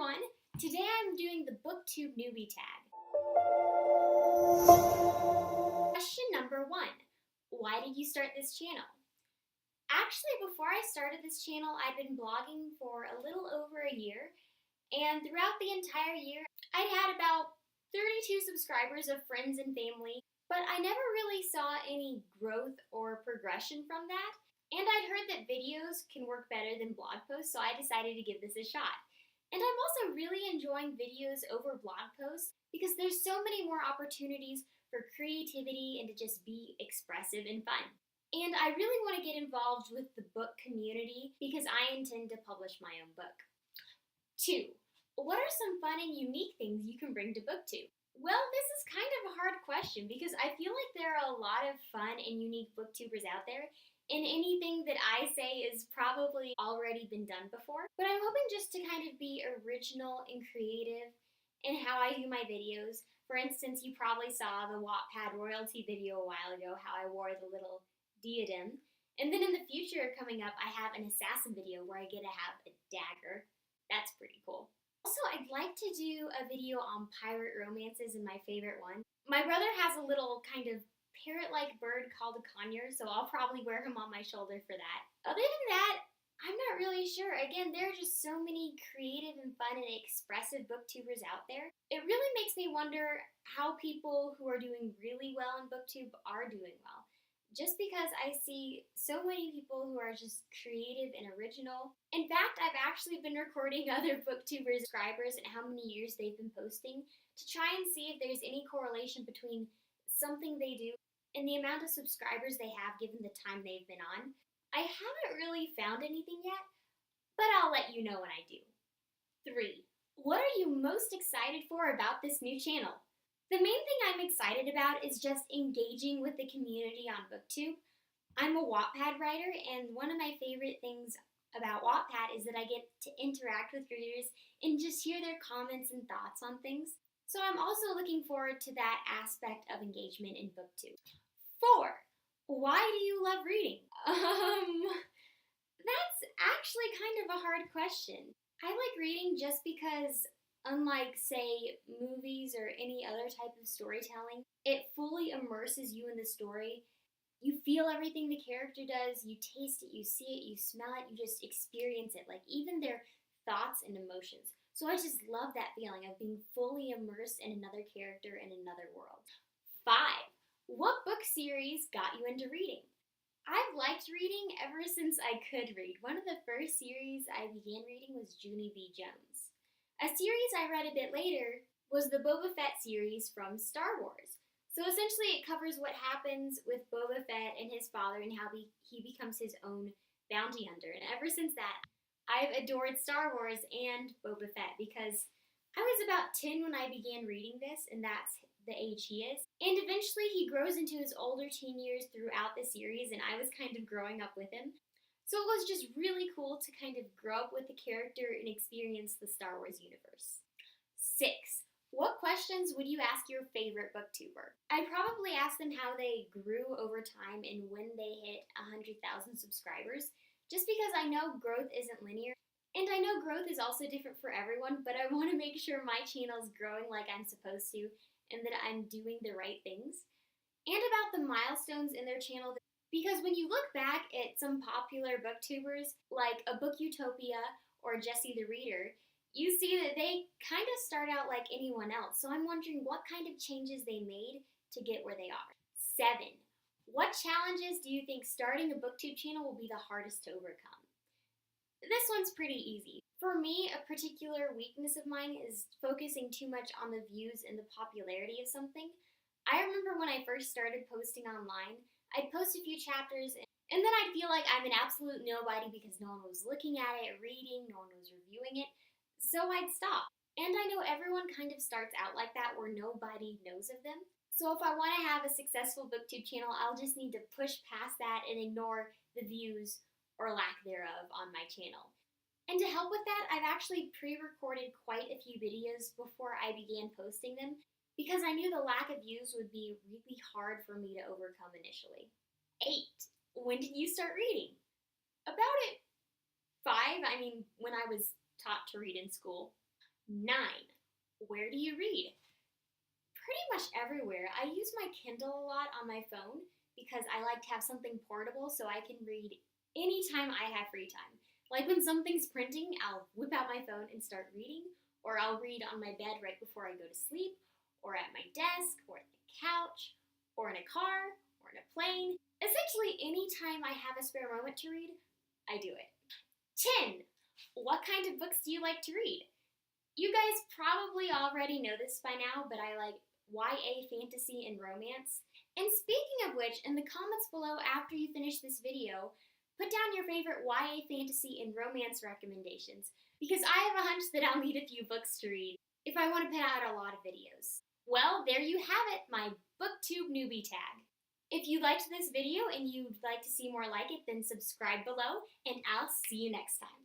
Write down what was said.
everyone! Today I'm doing the Booktube Newbie Tag. Question number 1. Why did you start this channel? Actually, before I started this channel, I'd been blogging for a little over a year, and throughout the entire year, I'd had about 32 subscribers of friends and family, but I never really saw any growth or progression from that. And I'd heard that videos can work better than blog posts, so I decided to give this a shot. And I'm also really enjoying videos over blog posts because there's so many more opportunities for creativity and to just be expressive and fun. And I really want to get involved with the book community because I intend to publish my own book. 2. What are some fun and unique things you can bring to Booktube? Well, this is kind of a hard question because I feel like there are a lot of fun and unique booktubers out there, and anything that I say is probably already been done before. But I'm hoping just to kind of be original and creative in how I do my videos. For instance, you probably saw the Wattpad royalty video a while ago, how I wore the little diadem. And then in the future coming up, I have an assassin video where I get to have a dagger. That's pretty cool. Also, I'd like to do a video on pirate romances and my favorite one. My brother has a little kind of parrot-like bird called a conure, so I'll probably wear him on my shoulder for that. Other than that, I'm not really sure. Again, there are just so many creative and fun and expressive booktubers out there. It really makes me wonder how people who are doing really well in Booktube are doing well. Just because I see so many people who are just creative and original. In fact, I've actually been recording other booktubers' subscribers and how many years they've been posting to try and see if there's any correlation between something they do and the amount of subscribers they have given the time they've been on. I haven't really found anything yet, but I'll let you know when I do. 3. What are you most excited for about this new channel? The main thing I'm excited about is just engaging with the community on Booktube. I'm a Wattpad writer, and one of my favorite things about Wattpad is that I get to interact with readers and just hear their comments and thoughts on things. So I'm also looking forward to that aspect of engagement in Booktube. 4. Why do you love reading? That's actually kind of a hard question. I like reading just because, unlike, say, movies or any other type of storytelling, it fully immerses you in the story. You feel everything the character does, you taste it, you see it, you smell it, you just experience it, like even their thoughts and emotions. So I just love that feeling of being fully immersed in another character in another world. 5. What book series got you into reading? I've liked reading ever since I could read. One of the first series I began reading was Junie B. Jones. A series I read a bit later was the Boba Fett series from Star Wars. So essentially it covers what happens with Boba Fett and his father and how he becomes his own bounty hunter. And ever since that, I've adored Star Wars and Boba Fett because I was about 10 when I began reading this, and that's the age he is. And eventually he grows into his older teen years throughout the series, and I was kind of growing up with him. So it was just really cool to kind of grow up with the character and experience the Star Wars universe. 6. What questions would you ask your favorite booktuber? I'd probably ask them how they grew over time and when they hit 100,000 subscribers, just because I know growth isn't linear. And I know growth is also different for everyone, but I want to make sure my channel is growing like I'm supposed to and that I'm doing the right things. And about the milestones in their channel, because when you look back at some popular booktubers like a Book Utopia or Jesse the Reader, you see that they kind of start out like anyone else. So I'm wondering what kind of changes they made to get where they are. 7. What challenges do you think starting a booktube channel will be the hardest to overcome? This one's pretty easy. For me, a particular weakness of mine is focusing too much on the views and the popularity of something. I remember when I first started posting online, I'd post a few chapters and then I'd feel like I'm an absolute nobody because no one was looking at it, reading, no one was reviewing it, so I'd stop. And I know everyone kind of starts out like that where nobody knows of them. So if I want to have a successful booktube channel, I'll just need to push past that and ignore the views or lack thereof on my channel. And to help with that, I've actually pre-recorded quite a few videos before I began posting them because I knew the lack of views would be really hard for me to overcome initially. 8. When did you start reading? About at 5, when I was taught to read in school. 9. Where do you read? Pretty much everywhere. I use my Kindle a lot on my phone because I like to have something portable so I can read anytime I have free time. Like when something's printing, I'll whip out my phone and start reading, or I'll read on my bed right before I go to sleep, or at my desk, or at the couch, or in a car, or in a plane. Essentially, anytime I have a spare moment to read, I do it. 10. What kind of books do you like to read? You guys probably already know this by now, but I like YA fantasy and romance. And speaking of which, in the comments below after you finish this video, put down your favorite YA fantasy and romance recommendations, because I have a hunch that I'll need a few books to read if I want to put out a lot of videos. Well, there you have it, my Booktube Newbie Tag. If you liked this video and you'd like to see more like it, then subscribe below, and I'll see you next time.